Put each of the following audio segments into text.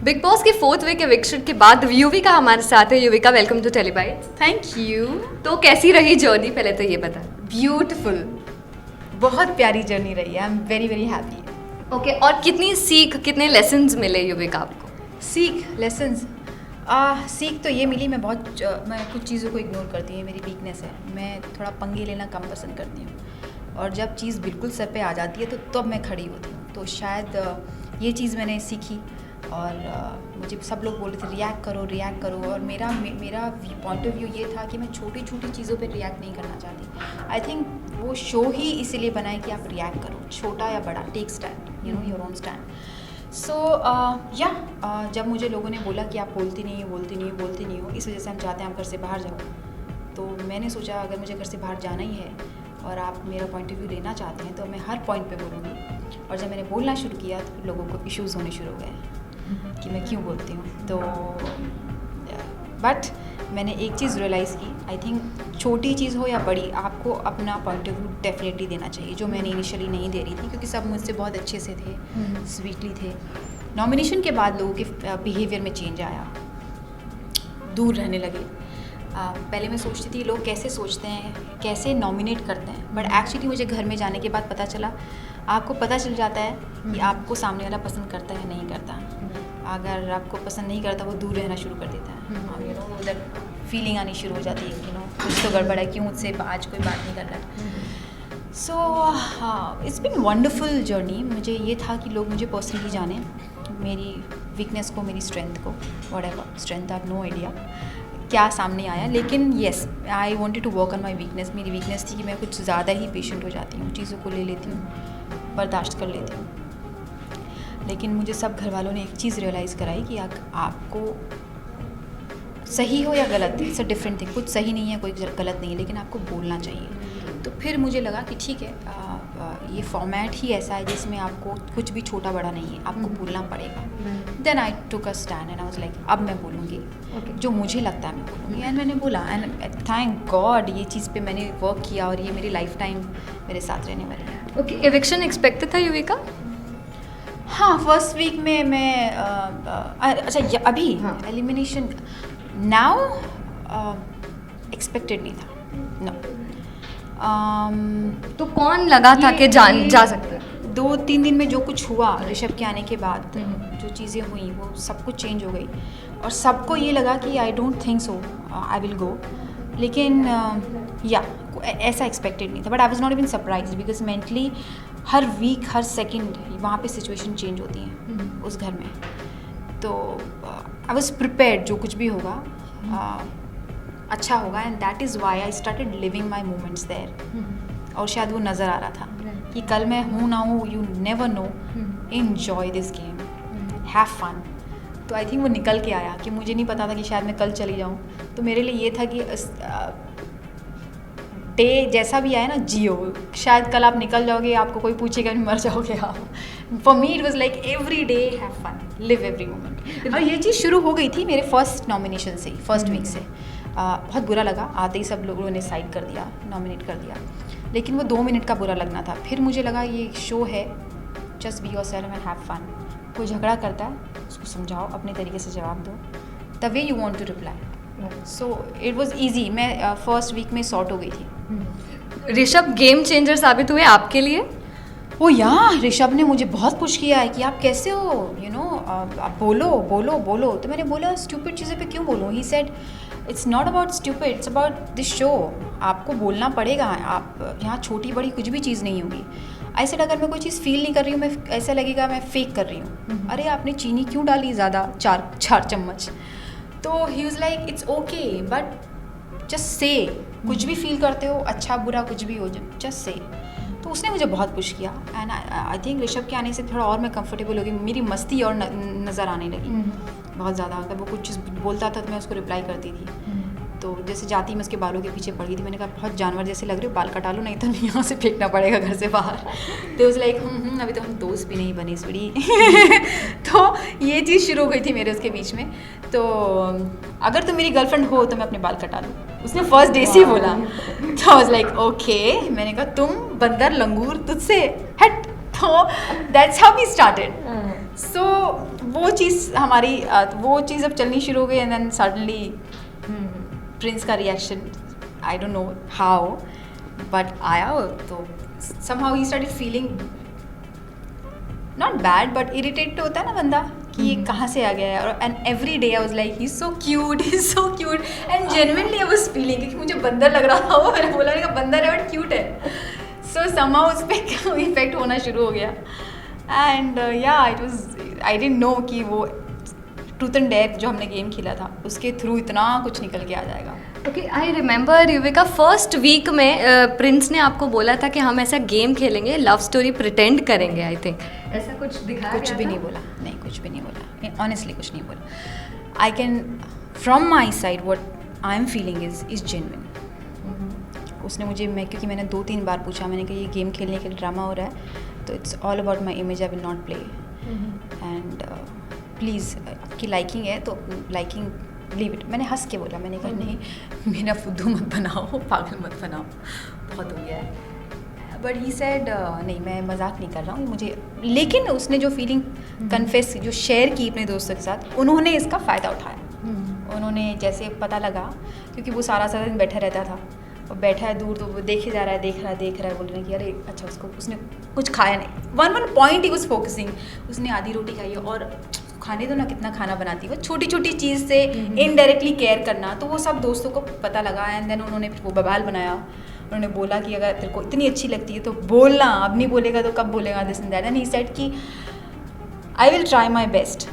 Big boss के 4th week eviction के बाद युविका हमारे साथ है। Yuvika, welcome to Telebytes. Thank you. तो कैसी रही जर्नी, पहले तो ये बता। ब्यूटिफुल, बहुत प्यारी जर्नी रही है। I am very very happy. Okay, और कितने लेसन्स मिले युविका आपको? सीख तो ये मिली, मैं कुछ चीज़ों को इग्नोर करती हूँ, मेरी वीकनेस है। मैं थोड़ा पंगे लेना कम पसंद करती हूँ, और जब चीज़ बिल्कुल सर पे आ जाती है तो तब मैं खड़ी होती हूँ। तो शायद ये चीज़ मैंने सीखी, और मुझे सब लोग बोल रहे थे रिएक्ट करो, और मेरा पॉइंट ऑफ व्यू ये था कि मैं छोटी छोटी चीज़ों पे रिएक्ट नहीं करना चाहती। आई थिंक वो शो ही इसीलिए बना है कि आप रिएक्ट करो, छोटा या बड़ा, take stand, you know, your own stand. So जब मुझे लोगों ने बोला कि आप बोलती नहीं हो, इस वजह से हम चाहते हैं आप घर से बाहर जाओ, तो मैंने सोचा अगर मुझे घर से बाहर जाना ही है और आप मेरा पॉइंट ऑफ व्यू लेना चाहते हैं तो मैं हर पॉइंट पे बोलूँगी। और जब मैंने बोलना शुरू किया तो लोगों को इश्यूज़ होने शुरू हो गए कि मैं क्यों बोलती हूँ। तो बट मैंने एक चीज़ रियलाइज़ की, आई थिंक छोटी चीज़ हो या बड़ी, आपको अपना पॉइंट ऑफ व्यू डेफिनेटली देना चाहिए, जो मैंने इनिशियली नहीं दे रही थी, क्योंकि सब मुझसे बहुत अच्छे से थे, स्वीटली थे। नॉमिनेशन के बाद लोगों के बिहेवियर में चेंज आया, दूर रहने लगे। पहले मैं सोचती थी लोग कैसे सोचते हैं, कैसे नॉमिनेट करते हैं, बट एक्चुअली मुझे घर में जाने के बाद पता चला, आपको पता चल जाता है कि आपको सामने वाला पसंद करता है नहीं करता। अगर आपको पसंद नहीं करता वो दूर रहना शुरू कर देता है, यू नो, उधर फीलिंग आनी शुरू हो जाती है, यू नो, कुछ तो गड़बड़ है, क्यों मुझसे आज कोई बात नहीं कर रहा। So it's been wonderful journey. मुझे ये था कि लोग मुझे पर्सनली जाने, मेरी वीकनेस को, मेरी स्ट्रेंथ को, whatever strength, I have no idea क्या सामने आया। लेकिन yes, I wanted to work on my weakness. मेरी वीकनेस थी कि मैं कुछ ज़्यादा ही पेशेंट हो जाती हूँ, चीज़ों को ले लेती हूँ, बर्दाश्त कर लेती हूँ। लेकिन मुझे सब घर वालों ने एक चीज़ रियलाइज़ कराई कि आपको सही हो या गलत, इट्स अ डिफरेंट थिंग, कुछ सही नहीं है, कोई गलत नहीं है, लेकिन आपको बोलना चाहिए। तो फिर मुझे लगा कि ठीक है, ये फॉर्मेट ही ऐसा है जिसमें आपको कुछ भी छोटा बड़ा नहीं है, आपको बोलना पड़ेगा। Then I took a stand and I was like, अब मैं बोलूँगी, जो मुझे लगता है मैं बोलूँगी। एंड मैंने बोला, एंड थैंक गॉड ये चीज़ पे मैंने वर्क किया, और ये मेरी लाइफ टाइम मेरे साथ रहने वाली है। ओके, एविक्शन एक्सपेक्टेड था युविका? हाँ, फर्स्ट वीक में मैं अच्छा अभी एलिमिनेशन नाउ एक्सपेक्टेड नहीं था, नो। तो कौन लगा था कि जा सकते हैं? 2-3 दिन में जो कुछ हुआ ऋषभ के आने के बाद, जो चीज़ें हुई वो सब कुछ चेंज हो गई, और सबको ये लगा कि I don't think so I will go. लेकिन ऐसा एक्सपेक्टेड नहीं था, but I was not even surprise, because mentally हर वीक, हर सेकंड वहाँ पे सिचुएशन चेंज होती है उस घर में। तो आई वाज प्रिपेयर्ड, जो कुछ भी होगा अच्छा होगा, and that is why I started living my moments there. और शायद वो नज़र आ रहा था कि कल मैं हूँ ना हूँ, you never know, enjoy this game, have fun. तो आई थिंक वो निकल के आया कि मुझे नहीं पता था कि शायद मैं कल चली जाऊँ। तो मेरे लिए ये था कि डे जैसा भी आया ना, जियो, शायद कल आप निकल जाओगे, आपको कोई पूछेगा नहीं, मर जाओगे आप। For me it was like every day have fun, live every moment. और ये चीज़ शुरू हो गई थी मेरे फर्स्ट नॉमिनेशन से, फर्स्ट वीक से। बहुत बुरा लगा, आते ही सब लोगों ने साइड कर दिया, नॉमिनेट कर दिया, लेकिन वो 2 मिनट का बुरा लगना था। फिर मुझे लगा ये शो है, just be yourself and have fun. कोई झगड़ा करता है उसको समझाओ, अपने तरीके से जवाब दो, the way you want to reply. So it was easy. मैं फर्स्ट वीक में सॉर्ट हो गई थी। ऋषभ गेम चेंजर साबित हुए आपके लिए? ओ या, ऋषभ ने मुझे बहुत पुश किया है कि आप कैसे हो, यू नो, आप बोलो। तो मैंने बोला स्टूपिड चीज़ें पे क्यों बोलूँ। He said it's not about stupid, it's about this show. आपको बोलना पड़ेगा, आप यहाँ छोटी बड़ी कुछ भी चीज़ नहीं होगी। आई सेड अगर मैं कोई चीज़ फील नहीं कर रही हूँ, मैं ऐसा लगेगा मैं फेक कर रही हूँ। अरे आपने चीनी क्यों डाली ज़्यादा, 4 चम्मच। तो he was like it's okay, but just say, कुछ भी फील करते हो, अच्छा बुरा कुछ भी हो, जस्ट से। तो उसने मुझे बहुत पुश किया, एंड आई थिंक ऋषभ के आने से थोड़ा और मैं कंफर्टेबल हो गई, मेरी मस्ती और नज़र आने लगी बहुत ज़्यादा। अगर वो कुछ चीज़ बोलता था तो मैं उसको रिप्लाई करती थी। तो जैसे जाती मैं उसके बालों के पीछे पड़ गई थी, मैंने कहा बहुत जानवर जैसे लग रहे हो, बाल कटा लो, नहीं तो यहाँ से फेंकना पड़ेगा घर से बाहर। तो उस लाइक अभी तो हम दोस्त भी नहीं बने सुड़ी। तो ये चीज़ शुरू हो गई थी मेरे उसके बीच में। तो अगर तुम मेरी गर्लफ्रेंड हो तो मैं अपने बाल कटा लूँ, उसने फर्स्ट डे से ही बोला। तो आई वाज लाइक ओके, मैंने कहा तुम बंदर लंगूर, तुझसे हट। तो दैट्स हाउ वी स्टार्टेड। सो वो चीज़ हमारी वो चीज़ अब चलनी शुरू हो गई एंड देन सडनली प्रिंस का reaction I don't know how but आया तो somehow he started feeling not bad but irritated होता है ना बंदा कि ये कहाँ से आ गया है और and every day I was like he so cute and genuinely I was feeling कि मुझे बंदर लग रहा था वो मैंने बोला नहीं बंदर है बट क्यूट है सो somehow उस पर इफेक्ट होना शुरू हो गया एंड या it was I didn't know कि वो ट्रूथ एंड डेयर जो हमने गेम खेला था उसके थ्रू इतना कुछ निकल के आ जाएगा. Okay I remember Yuvika first week में प्रिंस ने आपको बोला था कि हम ऐसा गेम खेलेंगे लव स्टोरी प्रिटेंड करेंगे आई थिंक ऐसा कुछ दिखाया कुछ भी नहीं बोला नहीं कुछ भी नहीं बोला ऑनेस्टली कुछ नहीं बोला. I can from my side what I am feeling is genuine. उसने मुझे क्योंकि मैंने 2-3 बार पूछा मैंने कहा ये गेम खेलने के लिए ड्रामा हो रहा है तो it's all about my image I will not play and please आपकी लाइकिंग है तो लाइकिंग लीव इट. मैंने हंस के बोला मैंने कहा नहीं मेरा फुद्दू मत बनाओ पागल मत बनाओ बहुत हो गया है बट ही सेड नहीं मैं मजाक नहीं कर रहा हूँ मुझे. लेकिन उसने जो फीलिंग कन्फेस जो शेयर की अपने दोस्तों के साथ उन्होंने इसका फ़ायदा उठाया. उन्होंने जैसे पता लगा क्योंकि वो सारा दिन बैठा रहता था और बैठा है दूर तो वो देखे जा रहा है देख रहा है बोल रहे हैं कि अरे अच्छा उसको उसने कुछ खाया नहीं. One point he was focusing. उसने आधी रोटी खाई और खाने दो ना कितना खाना बनाती है वो छोटी छोटी चीज़ से इनडायरेक्टली केयर करना. तो वो सब दोस्तों को पता लगा एंड देन उन्होंने फिर वो बवाल बनाया. उन्होंने बोला कि अगर तेरे को इतनी अच्छी लगती है तो बोलना अब नहीं बोलेगा तो कब बोलेगा this and that. And he said कि I will try my best.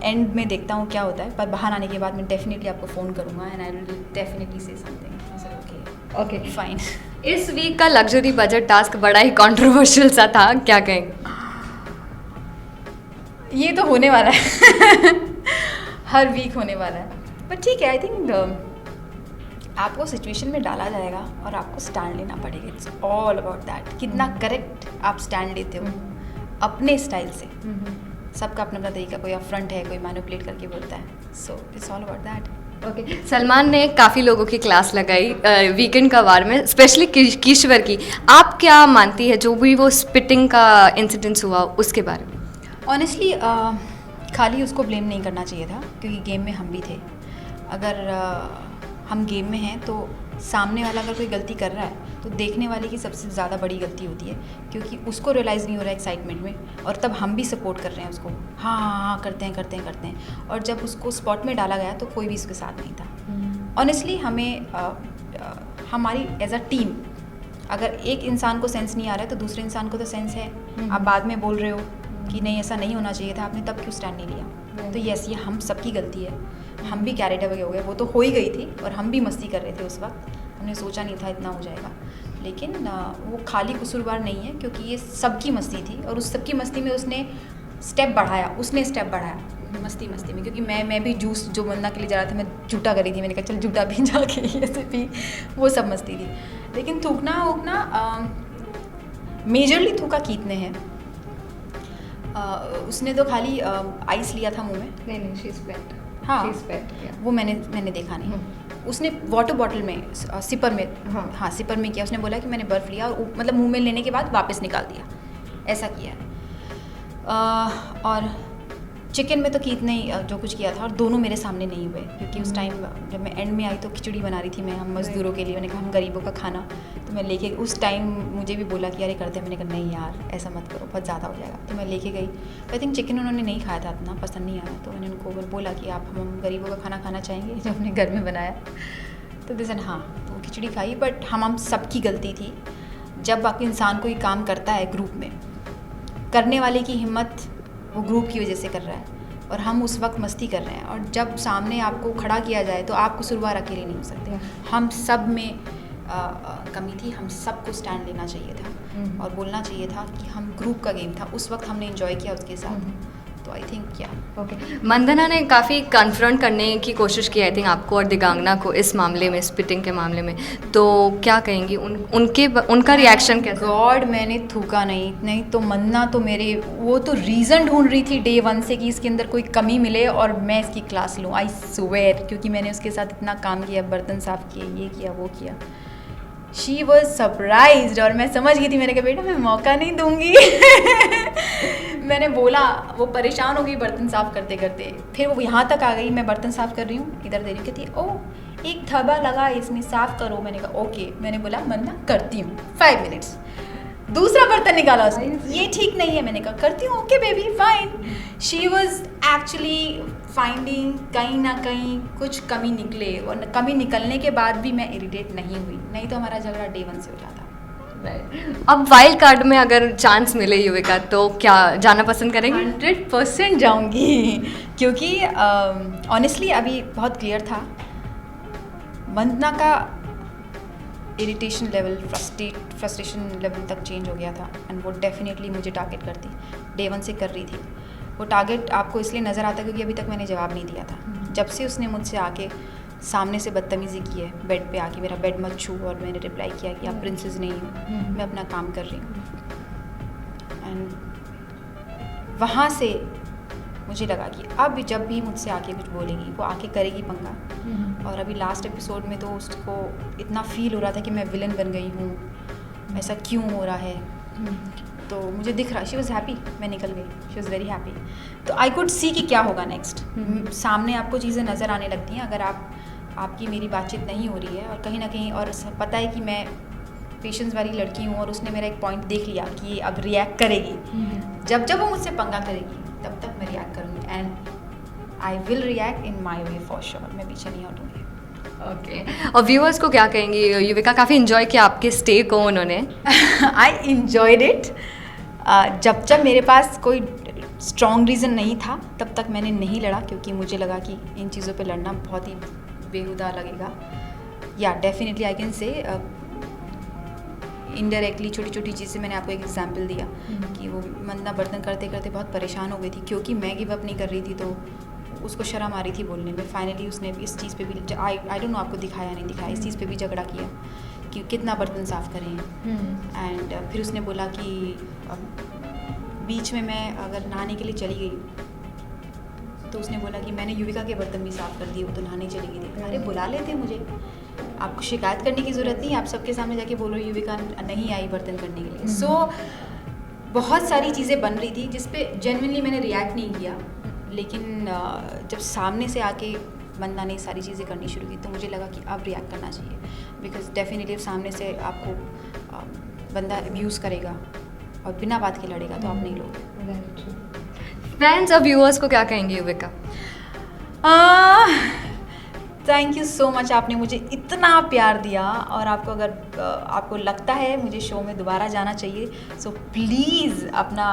And में देखता हूँ क्या होता है पर बाहर आने के बाद मैं डेफिनेटली आपको फ़ोन करूँगा एंड आई विल डेफिनेटली से समथिंग. Okay fine. इस वीक का लग्जरी बजट टास्क बड़ा ही कंट्रोवर्शियल सा था क्या कहेंगे. ये तो होने वाला है हर वीक होने वाला है बट ठीक है. आई थिंक आपको सिचुएशन में डाला जाएगा और आपको स्टैंड लेना पड़ेगा. इट्स ऑल अबाउट दैट कितना करेक्ट आप स्टैंड लेते हो अपने स्टाइल से. सबका अपना अपना तरीका कोई अपफ्रंट है कोई मैनिपुलेट करके बोलता है. So it's all about that. Okay Salman ने काफ़ी लोगों की क्लास लगाई वीकेंड का वार में स्पेशली किश्वर की. आप क्या मानती है जो भी वो स्पिटिंग का इंसिडेंस हुआ उसके बारे में. ऑनेस्टली खाली उसको ब्लेम नहीं करना चाहिए था क्योंकि गेम में हम भी थे. अगर हम गेम में हैं तो सामने वाला अगर कोई गलती कर रहा है तो देखने वाले की सबसे ज़्यादा बड़ी गलती होती है क्योंकि उसको रियलाइज़ नहीं हो रहा है एक्साइटमेंट में और तब हम भी सपोर्ट कर रहे हैं उसको. हाँ करते हैं और जब उसको स्पॉट में डाला गया तो कोई भी उसके साथ नहीं था. ऑनेस्टली हमें हमारी एज अ टीम अगर एक इंसान को सेंस नहीं आ रहा है तो दूसरे इंसान को तो सेंस है. आप बाद में बोल रहे हो कि नहीं ऐसा नहीं होना चाहिए था आपने तब क्यों स्टैंड नहीं लिया. तो यस ये हम सबकी गलती है. हम भी कैरेट अवे हो गए. वो तो हो ही गई थी और हम भी मस्ती कर रहे थे उस वक्त. हमने सोचा नहीं था इतना हो जाएगा लेकिन वो खाली कसूरवार नहीं है क्योंकि ये सबकी मस्ती थी और उस सबकी मस्ती में उसने स्टेप बढ़ाया मस्ती में क्योंकि मैं भी जूस जो बनना के लिए जा रहा था मैं जूटा करी थी. मैंने कहा चल जूटा भी जाके ऐसे भी वो सब मस्ती थी. लेकिन थूकना वूकना मेजरली थूका कीत ने है. उसने तो खाली आइस लिया था मुंह में. नहीं शी स्पेट. हाँ वो मैंने देखा नहीं. उसने वाटर बॉटल में सिपर में हाँ सिपर में किया. उसने बोला कि मैंने बर्फ़ लिया और मतलब मुंह में लेने के बाद वापस निकाल दिया ऐसा किया है. और चिकन में तो कीत ने जो कुछ किया था और दोनों मेरे सामने नहीं हुए क्योंकि उस टाइम जब मैं एंड में आई तो खिचड़ी बना रही थी मैं हम मज़दूरों के लिए. मैंने कहा हम गरीबों का खाना तो मैं लेके उस टाइम मुझे भी बोला कि अरे करते हैं. मैंने कहा नहीं यार ऐसा मत करो बहुत ज़्यादा हो जाएगा. तो मैं लेके गई. आई थिंक चिकन उन्होंने नहीं खाया था इतना पसंद नहीं आया तो मैंने उनको बोला कि आप हम गरीबों का खाना खाना चाहेंगे जो हमने घर में बनाया. तो दिसन हाँ तो वो खिचड़ी खाई बट हम सबकी गलती थी. जब बाकी इंसान कोई काम करता है ग्रुप में करने वाले की हिम्मत वो ग्रुप की वजह से कर रहा है और हम उस वक्त मस्ती कर रहे हैं और जब सामने आपको खड़ा किया जाए तो आप कसूरवार अकेले नहीं हो सकते. हम सब में कमी थी. हम सबको स्टैंड लेना चाहिए था और बोलना चाहिए था कि हम ग्रुप का गेम था उस वक्त हमने एंजॉय किया उसके साथ. तो आई थिंक क्या ओके मंदना ने काफ़ी कन्फ्रंट करने की कोशिश की आई थिंक आपको और दिगांगना को इस मामले में स्पिटिंग के मामले में. तो क्या कहेंगी उनका रिएक्शन कैसा. गॉड मैंने थूका नहीं तो मंदना तो मेरे वो तो रीज़न ढूंढ रही थी डे 1 से कि इसके अंदर कोई कमी मिले और मैं इसकी क्लास लूँ. आई स्वेयर क्योंकि मैंने उसके साथ इतना काम किया बर्तन साफ़ किए ये किया वो किया. शी वॉज सरप्राइज्ड और मैं समझ गई थी. मैंने कहा बेटा मैं मौका नहीं दूंगी मैंने बोला, वो परेशान हो गई बर्तन साफ़ करते करते। फिर वो यहाँ तक आ गई, मैं बर्तन साफ़ कर रही हूँ, इधर दे रही हूँ, कहती है ओह एक धब्बा लगा है इसमें, साफ़ करो। मैंने कहा ओके। मैंने बोला मन्ना करती हूँ, 5 मिनट्स। दूसरा बर्तन निकाला उसने, ये ठीक नहीं है। मैंने कहा करती हूँ, okay baby fine. She was actually finding कहीं ना कहीं कुछ कमी निकले, और कमी निकलने के बाद भी मैं इरिटेट नहीं हुई, नहीं तो हमारा झगड़ा डे 1 से हो जाता। अब वाइल्ड कार्ड में अगर चांस मिले युविका तो क्या जाना पसंद करेंगे? 100% जाऊंगी, क्योंकि ऑनेस्टली अभी बहुत क्लियर था, वंदना का इरिटेशन लेवल, फ्रस्ट्रेशन लेवल तक चेंज हो गया था, एंड वो डेफिनेटली मुझे टारगेट करती, डे 1 से कर रही थी। वो टारगेट आपको इसलिए नज़र आता क्योंकि अभी तक मैंने जवाब नहीं दिया था। जब से उसने मुझसे आके सामने से बदतमीज़ी की है, बेड पे आके मेरा बेड मत छू, और मैंने रिप्लाई किया कि आप प्रिंसेस नहीं हो, मैं अपना काम कर रही हूँ। एंड वहाँ से मुझे लगा कि अब जब भी मुझसे आके कुछ बोलेगी, वो आके करेगी पंगा। और अभी लास्ट एपिसोड में तो उसको इतना फील हो रहा था कि मैं विलन बन गई हूँ, ऐसा क्यों हो रहा है। तो मुझे दिख रहा, शी वॉज़ हैप्पी, मैं निकल गई, शी वॉज़ वेरी हैप्पी। तो आई कुड सी कि क्या होगा नेक्स्ट। सामने आपको चीज़ें नज़र आने लगती हैं, अगर आपकी मेरी बातचीत नहीं हो रही है, और कहीं ना कहीं, और पता है कि मैं पेशेंस वाली लड़की हूँ, और उसने मेरा एक पॉइंट देख लिया कि ये अब रिएक्ट करेगी। जब वो मुझसे पंगा करेगी तब तक मैं रिएक्ट करूँगी, and I will react in my way for sure. मैं पीछे नहीं हटूँगी। ओके, और व्यूअर्स को क्या कहेंगी? युविका काफ़ी इन्जॉय किया आपके स्टे को उन्होंने। आई इन्जॉयड इट। जब मेरे पास कोई स्ट्रॉन्ग रीज़न नहीं था तब तक मैंने नहीं लड़ा, क्योंकि मुझे लगा कि इन चीज़ों पे लड़ना बहुत ही बेहुदा लगेगा। या definitely I can say indirectly छोटी छोटी चीज़ें, मैंने आपको एक एग्जांपल दिया कि वो वंदना बर्तन करते करते बहुत परेशान हो गई थी, क्योंकि मैं गिव अप नहीं कर रही थी, तो उसको शर्म आ रही थी बोलने में। फाइनली उसने इस चीज़ पे भी, आई डोंट नो आपको दिखाया नहीं दिखाया, इस चीज़ पे भी झगड़ा किया कि कितना बर्तन साफ़ करें। एंड फिर उसने बोला कि बीच में मैं अगर नहाने के लिए चली गई, तो उसने बोला कि मैंने युविका के बर्तन भी साफ़ कर दिए, वो तो नहाने चली गई थी। अरे बुला लेते मुझे, आपको शिकायत करने की ज़रूरत नहीं, आप सबके सामने जाके बोलो युविका नहीं आई बर्तन करने के लिए। सो बहुत सारी चीज़ें बन रही थी जिस पे जेन्युइनली मैंने रिएक्ट नहीं किया, लेकिन जब सामने से आके बंदा ने सारी चीज़ें करनी शुरू की, तो मुझे लगा कि अब रिएक्ट करना चाहिए, बिकॉज डेफिनेटली सामने से आपको बंदा अब्यूज़ करेगा और बिना बात के लड़ेगा तो आप नहीं लोगे। फ्रेंड्स और व्यूअर्स को क्या कहेंगे Yuvika? Thank you so much, आपने मुझे इतना प्यार दिया, और आपको अगर आपको लगता है मुझे शो में दोबारा जाना चाहिए, सो प्लीज़ अपना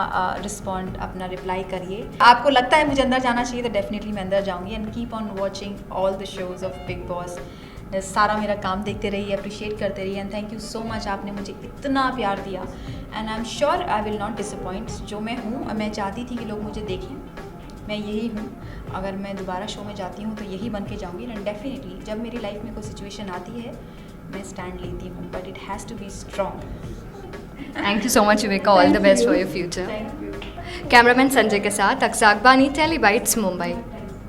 रिस्पॉन्ड, अपना रिप्लाई करिए। आपको लगता है मुझे अंदर जाना चाहिए तो डेफिनेटली मैं अंदर जाऊंगी। And keep on watching all the shows of big boss. सारा मेरा काम देखते रहिए, अप्रिशिएट करते रहिए, and thank you so much, आपने मुझे इतना प्यार दिया, and I am sure I will not disappoint. जो मैं हूँ, मैं चाहती थी कि लोग मुझे देखें, मैं यही हूँ। अगर मैं दोबारा शो में जाती हूँ तो यही बन के जाऊँगी, एंड डेफिनेटली जब मेरी लाइफ में कोई सिचुएशन आती है मैं स्टैंड लेती हूँ, but it has to be strong. Thank you so much Yuvika, all the best for your future. Cameraman Sanjay के साथ अक्सा अकबानी, टेली बाइट्स मुंबई।